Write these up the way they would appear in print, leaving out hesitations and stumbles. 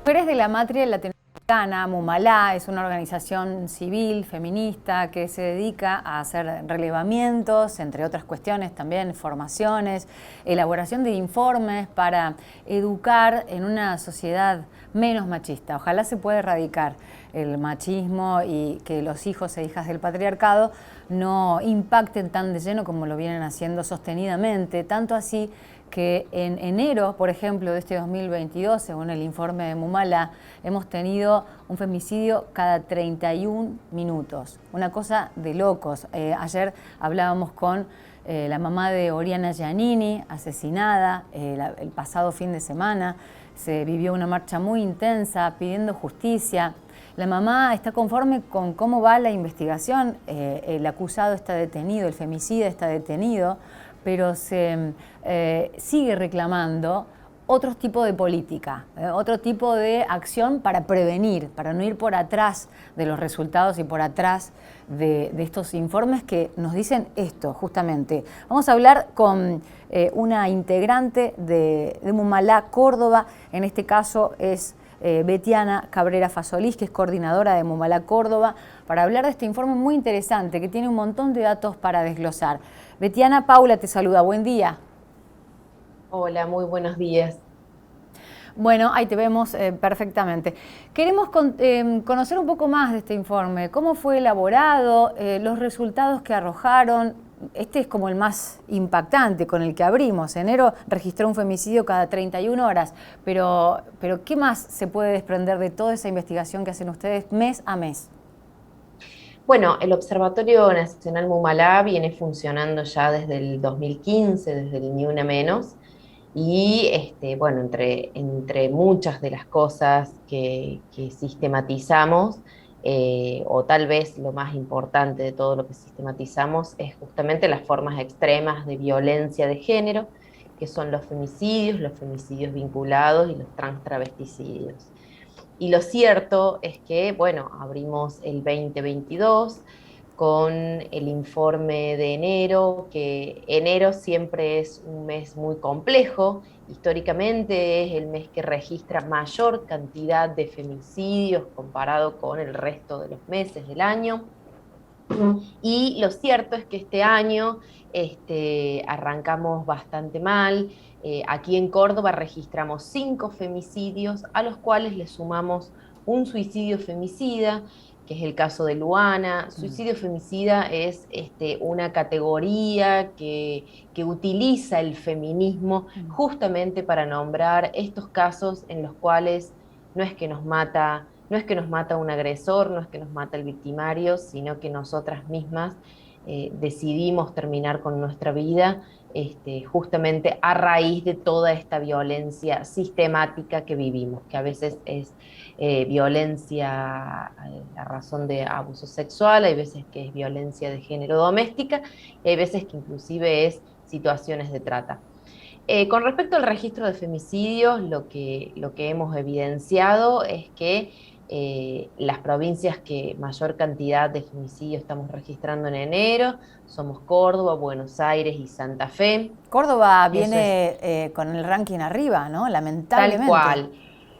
Mujeres de la Matria Latinoamericana, Mumalá, es una organización civil, feminista, que se dedica a hacer relevamientos, entre otras cuestiones también formaciones, elaboración de informes para educar en una sociedad menos machista. Ojalá se pueda erradicar el machismo y que los hijos e hijas del patriarcado no impacten tan de lleno como lo vienen haciendo sostenidamente, tanto así que en enero, por ejemplo, de este 2022, según el informe de Mumalá, hemos tenido un femicidio cada 31 minutos. Una cosa de locos. Ayer hablábamos con la mamá de Oriana Giannini, asesinada el pasado fin de semana. Se vivió una marcha muy intensa pidiendo justicia. La mamá está conforme con cómo va la investigación. El acusado está detenido, el femicida está detenido, pero se sigue reclamando otro tipo de política, otro tipo de acción para prevenir, para no ir por atrás de los resultados y por atrás de estos informes que nos dicen esto, justamente. Vamos a hablar con una integrante de Mumalá, Córdoba, en este caso es Betiana Cabrera Fasolís, que es coordinadora de Mumalá Córdoba, para hablar de este informe muy interesante que tiene un montón de datos para desglosar. Betiana, Paula te saluda, buen día. Hola, muy buenos días. Bueno, ahí te vemos perfectamente. Queremos conocer un poco más de este informe, cómo fue elaborado, los resultados que arrojaron. Este es como el más impactante con el que abrimos. Enero registró un femicidio cada 31 horas, pero ¿qué más se puede desprender de toda esa investigación que hacen ustedes mes a mes? Bueno, el Observatorio Nacional Mumalá viene funcionando ya desde el 2015, desde el Ni Una Menos, y bueno, entre muchas de las cosas que sistematizamos, o tal vez lo más importante de todo lo que sistematizamos, es justamente las formas extremas de violencia de género, que son los femicidios vinculados y los transtravesticidios. Y lo cierto es que, bueno, abrimos el 2022 con el informe de enero, que enero siempre es un mes muy complejo. Históricamente es el mes que registra mayor cantidad de femicidios comparado con el resto de los meses del año. Y lo cierto es que este año arrancamos bastante mal. Aquí en Córdoba registramos 5 femicidios, a los cuales le sumamos un suicidio femicida, que es el caso de Luana. Suicidio femicida es una categoría que utiliza el feminismo justamente para nombrar estos casos en los cuales no es que nos mata un agresor, no es que nos mata el victimario, sino que nosotras mismas decidimos terminar con nuestra vida justamente a raíz de toda esta violencia sistemática que vivimos, que a veces es violencia a razón de abuso sexual, hay veces que es violencia de género doméstica, y hay veces que inclusive es situaciones de trata. Con respecto al registro de femicidios, lo que hemos evidenciado es que las provincias que mayor cantidad de femicidios estamos registrando en enero somos Córdoba, Buenos Aires y Santa Fe. Córdoba Eso es viene con el ranking arriba, ¿no? tal Lamentablemente. cual.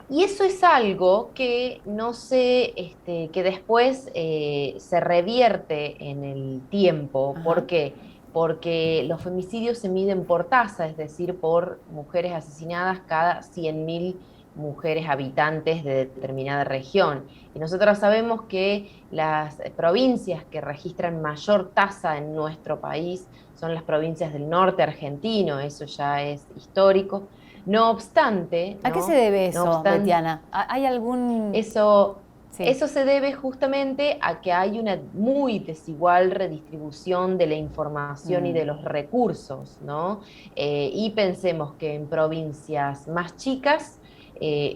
Y eso es algo que no sé, que después se revierte en el tiempo. Ajá. ¿Por qué? Porque los femicidios se miden por tasa, es decir, por mujeres asesinadas cada 100.000 mujeres habitantes de determinada región. Y nosotros sabemos que las provincias que registran mayor tasa en nuestro país son las provincias del norte argentino, eso ya es histórico. No obstante, ¿A qué se ¿no? debe No eso, obstante, Betiana? ¿Hay algún...? eso, Sí. eso se debe justamente a que hay una muy desigual redistribución de la información y Mm. de los recursos, ¿no? Y pensemos que en provincias más chicas,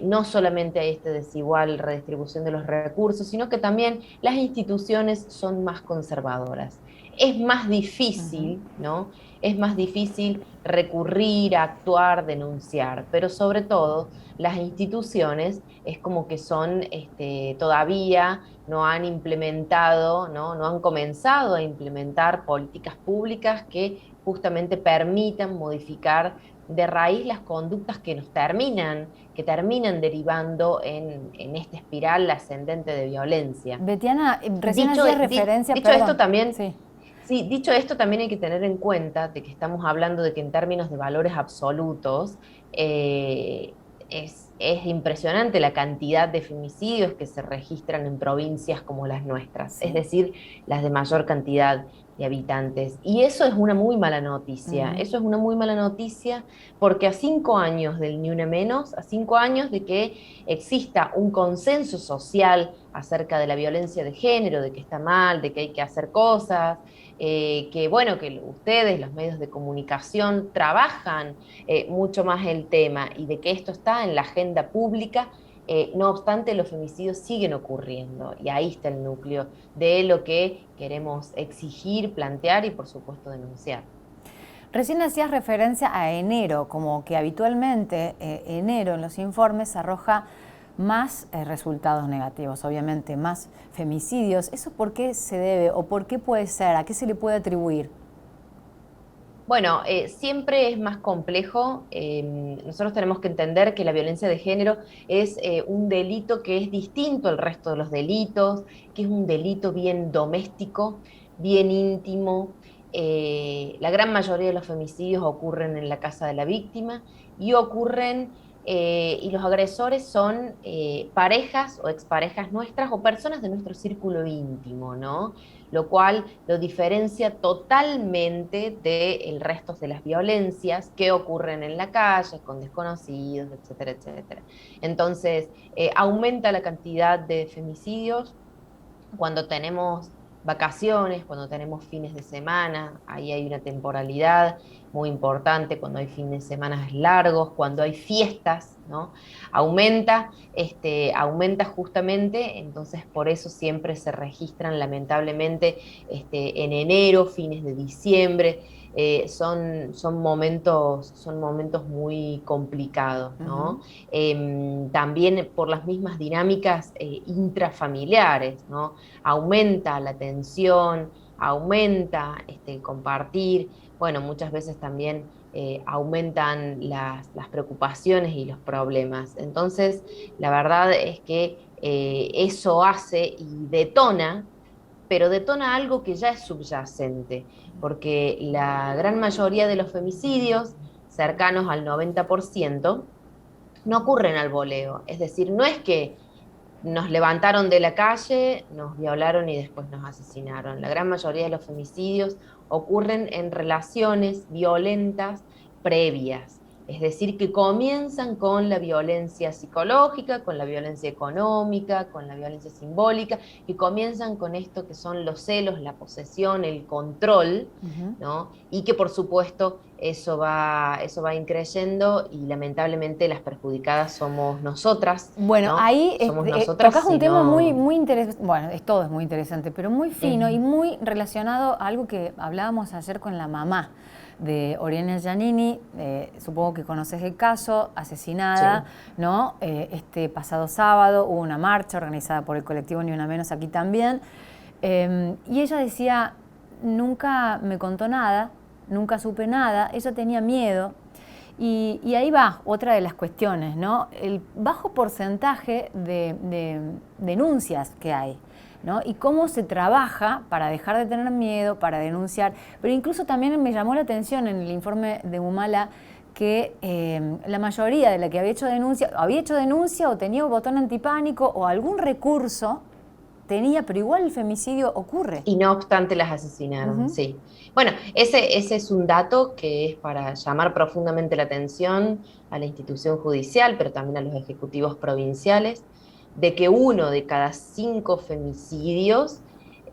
no solamente hay esta desigual redistribución de los recursos, sino que también las instituciones son más conservadoras. Es más Ujú. difícil, ¿no? Es más difícil recurrir, actuar, denunciar, pero sobre todo las instituciones es como que son todavía no han implementado, ¿no? No han comenzado a implementar políticas públicas que justamente permitan modificar de raíz las conductas que terminan derivando en esta espiral ascendente de violencia. Betiana, recién Dicho, hacías referencia, dicho esto perdón, también, sí. sí, dicho esto también hay que tener en cuenta de que estamos hablando de que en términos de valores absolutos, eh, es impresionante la cantidad de femicidios que se registran en provincias como las nuestras, es Sí. decir, las de mayor cantidad de habitantes. Y eso es una muy mala noticia, Ujú. eso es una muy mala noticia porque a 5 años del Ni Una Menos, a 5 años de que exista un consenso social acerca de la violencia de género, de que está mal, de que hay que hacer cosas, que bueno, que ustedes, los medios de comunicación, trabajan mucho más el tema y de que esto está en la agenda pública. No obstante, los femicidios siguen ocurriendo y ahí está el núcleo de lo que queremos exigir, plantear y por supuesto denunciar. Recién hacías referencia a enero, como que habitualmente enero en los informes arroja más resultados negativos, obviamente, más femicidios. ¿Eso por qué se debe o por qué puede ser? ¿A qué se le puede atribuir? Bueno, siempre es más complejo. Nosotros tenemos que entender que la violencia de género es un delito que es distinto al resto de los delitos, que es un delito bien doméstico, bien íntimo. La gran mayoría de los femicidios ocurren en la casa de la víctima y y los agresores son parejas o exparejas nuestras o personas de nuestro círculo íntimo, ¿no? Lo cual lo diferencia totalmente del resto de las violencias que ocurren en la calle, con desconocidos, etcétera, etcétera. Entonces, aumenta la cantidad de femicidios cuando tenemos vacaciones, cuando tenemos fines de semana, ahí hay una temporalidad muy importante, cuando hay fines de semana largos, cuando hay fiestas, ¿no? Aumenta justamente, entonces por eso siempre se registran lamentablemente en enero, fines de diciembre, son momentos muy complicados, Ujú. ¿no? También por las mismas dinámicas intrafamiliares, ¿no? Aumenta la tensión, aumenta el compartir, bueno, muchas veces también aumentan las preocupaciones y los problemas. Entonces, la verdad es que eso hace y detona, pero detona algo que ya es subyacente, porque la gran mayoría de los femicidios, cercanos al 90%, no ocurren al voleo. Es decir, no es que nos levantaron de la calle, nos violaron y después nos asesinaron. La gran mayoría de los femicidios ocurren en relaciones violentas previas. Es decir, que comienzan con la violencia psicológica, con la violencia económica, con la violencia simbólica, y comienzan con esto que son los celos, la posesión, el control, Ujú. ¿no? Y que por supuesto eso va increyendo y lamentablemente las perjudicadas somos nosotras, Bueno, ¿no? ahí Somos tocas nosotras un si tema muy, no... muy interesante, bueno, todo es muy interesante, pero muy fino y Ujú. muy relacionado a algo que hablábamos ayer con la mamá de Oriana Giannini. Supongo que conoces el caso, asesinada, Sí. ¿no? Este pasado sábado hubo una marcha organizada por el colectivo Ni Una Menos aquí también, y ella decía, nunca me contó nada, nunca supe nada, ella tenía miedo. Y ahí va otra de las cuestiones, ¿no? El bajo porcentaje de denuncias que hay, ¿no? Y cómo se trabaja para dejar de tener miedo, para denunciar. Pero incluso también me llamó la atención en el informe de Humala que la mayoría de la que había hecho denuncia o tenía un botón antipánico o algún recurso tenía, pero igual el femicidio ocurre. Y no obstante las asesinaron, Ujú. sí. Bueno, ese es un dato que es para llamar profundamente la atención a la institución judicial, pero también a los ejecutivos provinciales, de que uno de cada 5 femicidios,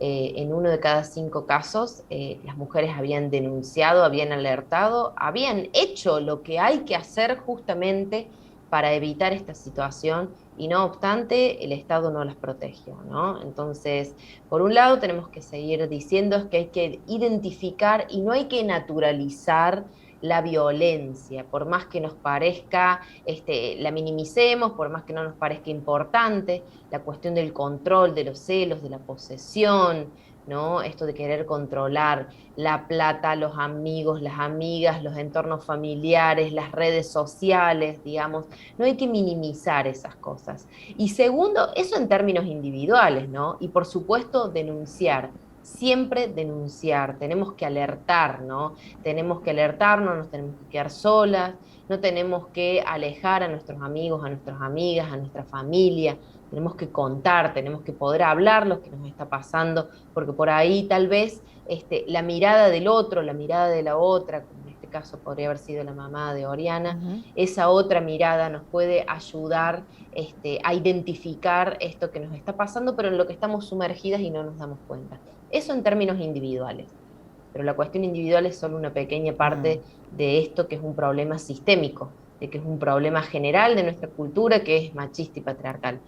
en uno de cada 5 casos, las mujeres habían denunciado, habían alertado, habían hecho lo que hay que hacer justamente para evitar esta situación y no obstante el Estado no las protegió, ¿no? Entonces, por un lado, tenemos que seguir diciendo que hay que identificar y no hay que naturalizar la violencia, por más que nos parezca, la minimicemos, por más que no nos parezca importante, la cuestión del control, de los celos, de la posesión, ¿no? Esto de querer controlar la plata, los amigos, las amigas, los entornos familiares, las redes sociales, digamos, no hay que minimizar esas cosas. Y segundo, eso en términos individuales, ¿no? Y por supuesto, denunciar. Siempre denunciar, tenemos que alertar, ¿no? Tenemos que alertarnos, nos tenemos que quedar solas, no tenemos que alejar a nuestros amigos, a nuestras amigas, a nuestra familia, tenemos que contar, tenemos que poder hablar lo que nos está pasando, porque por ahí tal vez la mirada del otro, la mirada de la otra, como en este caso podría haber sido la mamá de Oriana, esa otra mirada nos puede ayudar a identificar esto que nos está pasando, pero en lo que estamos sumergidas y no nos damos cuenta. Eso en términos individuales, pero la cuestión individual es solo una pequeña parte de esto que es un problema sistémico, de que es un problema general de nuestra cultura que es machista y patriarcal.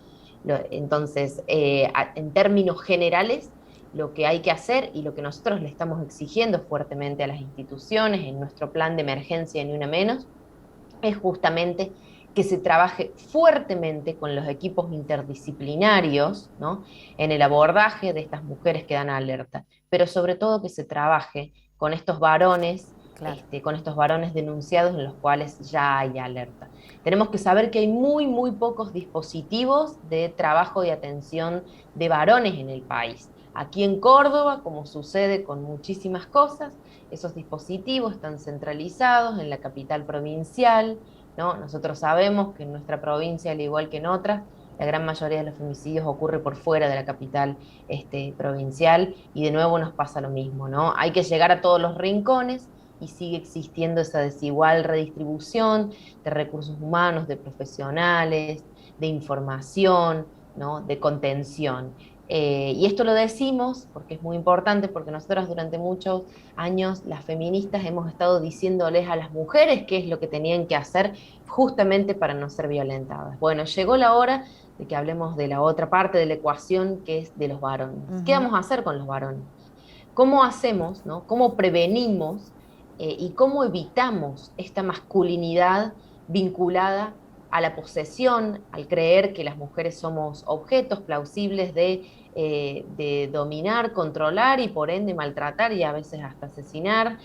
Entonces, en términos generales, lo que hay que hacer y lo que nosotros le estamos exigiendo fuertemente a las instituciones en nuestro plan de emergencia Ni Una Menos es justamente que se trabaje fuertemente con los equipos interdisciplinarios, ¿no? En el abordaje de estas mujeres que dan alerta, pero sobre todo que se trabaje con estos varones, Claro. con estos varones denunciados en los cuales ya hay alerta. Tenemos que saber que hay muy, muy pocos dispositivos de trabajo y atención de varones en el país. Aquí en Córdoba, como sucede con muchísimas cosas, esos dispositivos están centralizados en la capital provincial, ¿no? Nosotros sabemos que en nuestra provincia, al igual que en otras, la gran mayoría de los femicidios ocurre por fuera de la capital provincial y de nuevo nos pasa lo mismo, ¿no? Hay que llegar a todos los rincones y sigue existiendo esa desigual redistribución de recursos humanos, de profesionales, de información, ¿no? De contención. Y esto lo decimos porque es muy importante, porque nosotras durante muchos años las feministas hemos estado diciéndoles a las mujeres qué es lo que tenían que hacer justamente para no ser violentadas. Bueno, llegó la hora de que hablemos de la otra parte de la ecuación, que es de los varones. ¿Qué vamos a hacer con los varones? ¿Cómo hacemos, ¿no? ¿Cómo prevenimos y cómo evitamos esta masculinidad vinculada a la posesión, al creer que las mujeres somos objetos plausibles de dominar, controlar y por ende maltratar y a veces hasta asesinar?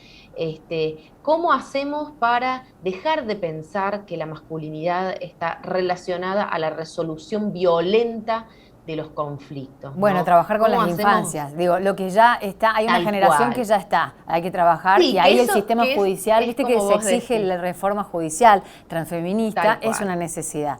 ¿Cómo hacemos para dejar de pensar que la masculinidad está relacionada a la resolución violenta de los conflictos? Bueno, ¿no? trabajar con ¿Cómo las hacemos? infancias, digo, lo que ya está, hay una Tal generación cual. que ya está, hay que trabajar Sí, y ahí el sistema que judicial, es viste que como se vos exige decís, la reforma judicial transfeminista, tal es cual. una necesidad.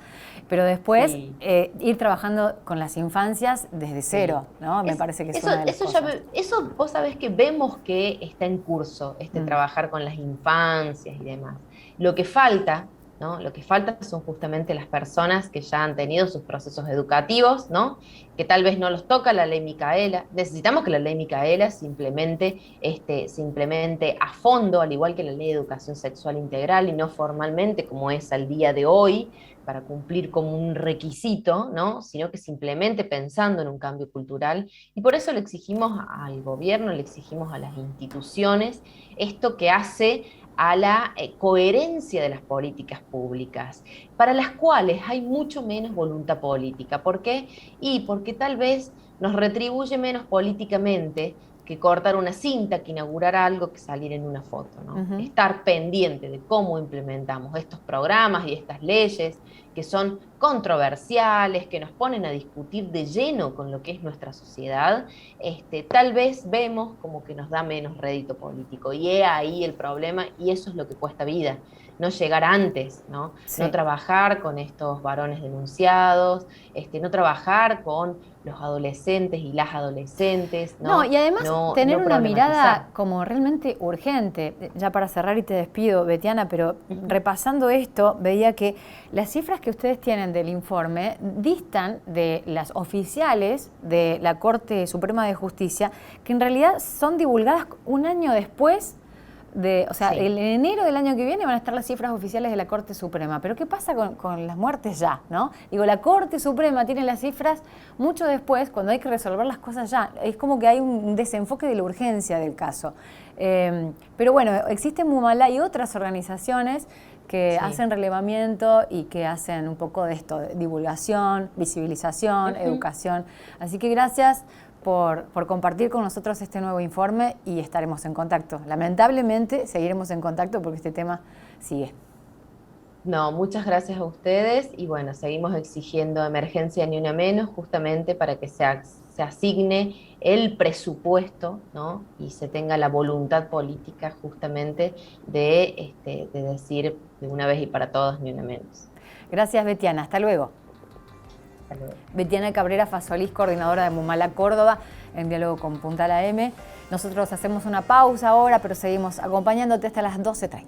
Pero después Sí, ir trabajando con las infancias desde cero, sí. ¿no? Me parece que es Eso, una de las cosas. eso vos sabés que vemos que está en curso, Mm. trabajar con las infancias y demás. Lo que falta, ¿no? Lo que falta son justamente las personas que ya han tenido sus procesos educativos, ¿no? Que tal vez no los toca la ley Micaela. Necesitamos que la ley Micaela se implemente a fondo, al igual que la ley de educación sexual integral y no formalmente como es al día de hoy, para cumplir como un requisito, ¿no? Sino que simplemente pensando en un cambio cultural. Y por eso le exigimos al gobierno, le exigimos a las instituciones esto que hace a la coherencia de las políticas públicas, para las cuales hay mucho menos voluntad política. ¿Por qué? Y porque tal vez nos retribuye menos políticamente que cortar una cinta, que inaugurar algo, que salir en una foto, ¿no? Ujú. Estar pendiente de cómo implementamos estos programas y estas leyes que son controversiales, que nos ponen a discutir de lleno con lo que es nuestra sociedad, tal vez vemos como que nos da menos rédito político. Y es ahí el problema, y eso es lo que cuesta vida, no llegar antes, ¿no? No Sí. trabajar con estos varones denunciados, no trabajar con los adolescentes y las adolescentes, No, ¿no? y además No, tener no una mirada problematizar. como realmente urgente. Ya para cerrar y te despido, Betiana, pero repasando esto, veía que las cifras que ustedes tienen del informe distan de las oficiales de la Corte Suprema de Justicia, que en realidad son divulgadas un año después o sea, Sí. en enero del año que viene van a estar las cifras oficiales de la Corte Suprema. Pero ¿qué pasa con las muertes ya? ¿No? Digo, la Corte Suprema tiene las cifras mucho después, cuando hay que resolver las cosas ya. Es como que hay un desenfoque de la urgencia del caso. Pero bueno, existe Mumalá y otras organizaciones que hacen relevamiento y que hacen un poco de esto, de divulgación, visibilización, educación. Así que gracias por compartir con nosotros este nuevo informe y estaremos en contacto. Lamentablemente seguiremos en contacto porque este tema sigue. No, muchas gracias a ustedes y bueno, seguimos exigiendo emergencia ni una menos justamente para que se asigne el presupuesto, ¿no? Y se tenga la voluntad política justamente de decir de una vez y para todos ni una menos. Gracias, Betiana. Hasta luego. Hasta luego. Betiana Cabrera Fasolís, coordinadora de Mumala Córdoba, en diálogo con Puntal AM. Nosotros hacemos una pausa ahora, pero seguimos acompañándote hasta las 12:30.